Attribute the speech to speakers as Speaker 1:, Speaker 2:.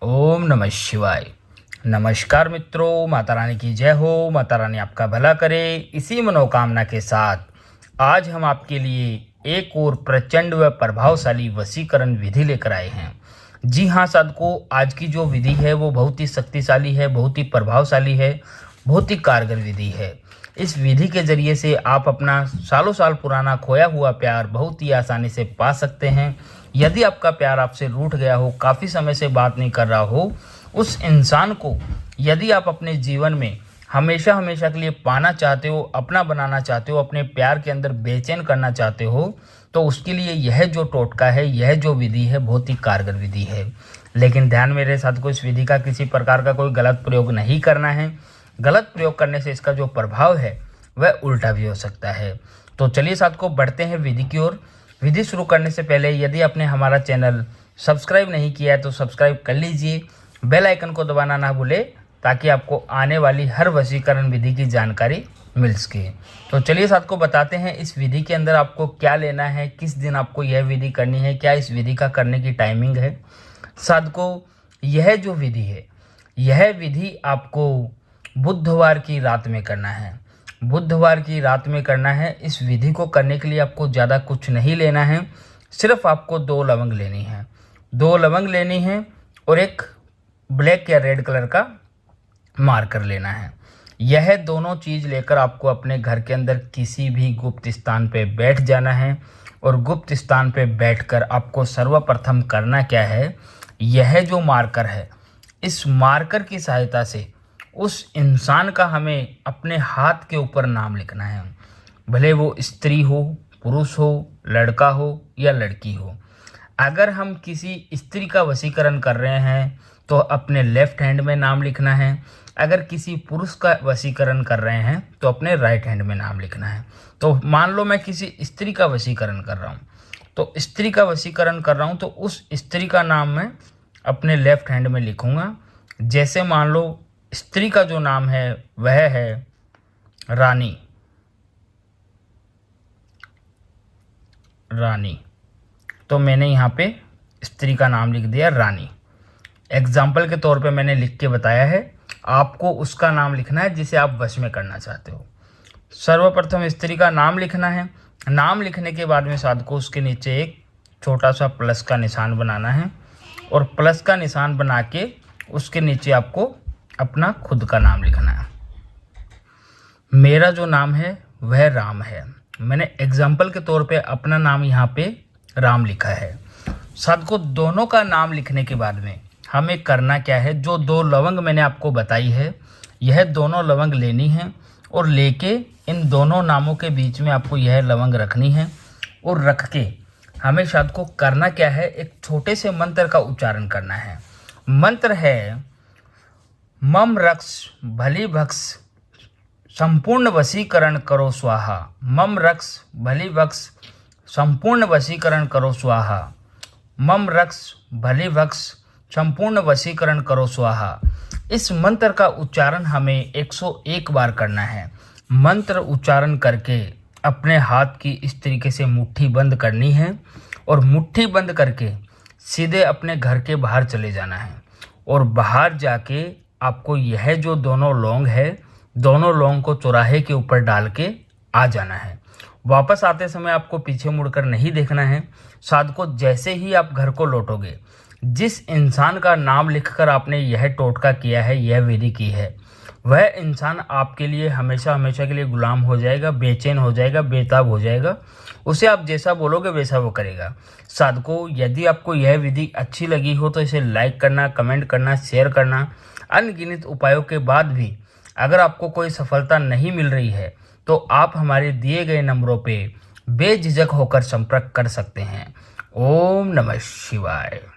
Speaker 1: ओम नमः शिवाय। नमस्कार मित्रों, माता रानी की जय हो। माता रानी आपका भला करे। इसी मनोकामना के साथ आज हम आपके लिए एक और प्रचंड व प्रभावशाली वशीकरण विधि लेकर आए हैं। जी हाँ साधकों, आज की जो विधि है वो बहुत ही शक्तिशाली है, बहुत ही प्रभावशाली है, बहुत ही कारगर विधि है। इस विधि के जरिए से आप अपना सालों साल पुराना खोया हुआ प्यार बहुत ही आसानी से पा सकते हैं। यदि आपका प्यार आपसे रूठ गया हो, काफ़ी समय से बात नहीं कर रहा हो, उस इंसान को यदि आप अपने जीवन में हमेशा हमेशा के लिए पाना चाहते हो, अपना बनाना चाहते हो, अपने प्यार के अंदर बेचैन करना चाहते हो, तो उसके लिए यह जो टोटका है, यह जो विधि है, बहुत ही कारगर विधि है। लेकिन ध्यान मेरे साथ को, इस विधि का किसी प्रकार का कोई गलत प्रयोग नहीं करना है। गलत प्रयोग करने से इसका जो प्रभाव है वह उल्टा भी हो सकता है। तो चलिए साथ को बढ़ते हैं विधि की ओर। विधि शुरू करने से पहले यदि आपने हमारा चैनल सब्सक्राइब नहीं किया है तो सब्सक्राइब कर लीजिए, बेल आइकन को दबाना ना भूले ताकि आपको आने वाली हर वशीकरण विधि की जानकारी मिल सके। तो चलिए साथ को बताते हैं इस विधि के अंदर आपको क्या लेना है, किस दिन आपको यह विधि करनी है, क्या इस विधि का करने की टाइमिंग है। साथ को यह जो विधि है, यह विधि आपको बुधवार की रात में करना है। बुधवार की रात में करना है। इस विधि को करने के लिए आपको ज़्यादा कुछ नहीं लेना है, सिर्फ आपको 2 लवंग लेनी है। 2 लवंग लेनी है और एक ब्लैक या रेड कलर का मार्कर लेना है। यह दोनों चीज़ लेकर आपको अपने घर के अंदर किसी भी गुप्त स्थान पे बैठ जाना है। और गुप्त स्थान पे बैठकर आपको सर्वप्रथम करना क्या है, यह जो मार्कर है, इस मार्कर की सहायता से उस इंसान का हमें अपने हाथ के ऊपर नाम लिखना है। भले वो स्त्री हो, पुरुष हो, लड़का हो या लड़की हो। अगर हम किसी स्त्री का वशीकरण कर रहे हैं तो अपने लेफ्ट हैंड में नाम लिखना है। अगर किसी पुरुष का वशीकरण कर रहे हैं तो अपने राइट हैंड में नाम लिखना है। तो मान लो मैं किसी स्त्री का वशीकरण कर रहा हूँ, तो स्त्री का वशीकरण कर रहा हूँ तो उस स्त्री का नाम मैं अपने लेफ्ट हैंड में लिखूँगा। जैसे मान लो स्त्री का जो नाम है वह है रानी। तो मैंने यहाँ पे स्त्री का नाम लिख दिया रानी। एग्जाम्पल के तौर पे मैंने लिख के बताया है, आपको उसका नाम लिखना है जिसे आप वश में करना चाहते हो। सर्वप्रथम स्त्री का नाम लिखना है। नाम लिखने के बाद में साथ को उसके नीचे एक छोटा सा प्लस का निशान बनाना है और प्लस का निशान बना के उसके नीचे आपको अपना खुद का नाम लिखना है। मेरा जो नाम है वह राम है। मैंने एग्जाम्पल के तौर पे अपना नाम यहाँ पे राम लिखा है। साथ को दोनों का नाम लिखने के बाद में हमें करना क्या है, जो 2 लवंग मैंने आपको बताई है, यह दोनों लवंग लेनी है और लेके इन दोनों नामों के बीच में आपको यह लवंग रखनी है। और रख के हमें साथ को करना क्या है, एक छोटे से मंत्र का उच्चारण करना है। मंत्र है मम रक्ष भली भक्ष संपूर्ण वशीकरण करो स्वाहा। मम रक्ष भली भक्ष संपूर्ण वशीकरण करो स्वाहा। मम रक्ष भली भक्ष संपूर्ण वशीकरण करो स्वाहा। इस मंत्र का उच्चारण हमें 101 बार करना है। मंत्र उच्चारण करके अपने हाथ की इस तरीके से मुट्ठी बंद करनी है और मुट्ठी बंद करके सीधे अपने घर के बाहर चले जाना है। और बाहर जाके आपको यह जो दोनों लौंग है, दोनों लौंग को चौराहे के ऊपर डाल के आ जाना है। वापस आते समय आपको पीछे मुड़कर नहीं देखना है। साथ को जैसे ही आप घर को लौटोगे, जिस इंसान का नाम लिखकर आपने यह टोटका किया है, यह विधि की है, वह इंसान आपके लिए हमेशा हमेशा के लिए गुलाम हो जाएगा, बेचैन हो जाएगा, बेताब हो जाएगा। उसे आप जैसा बोलोगे वैसा वो करेगा। साथ को यदि आपको यह विधि अच्छी लगी हो तो इसे लाइक करना, कमेंट करना, शेयर करना। अनगिनत उपायों के बाद भी अगर आपको कोई सफलता नहीं मिल रही है तो आप हमारे दिए गए नंबरों पे बेझिझक होकर संपर्क कर सकते हैं। ओम नमः शिवाय।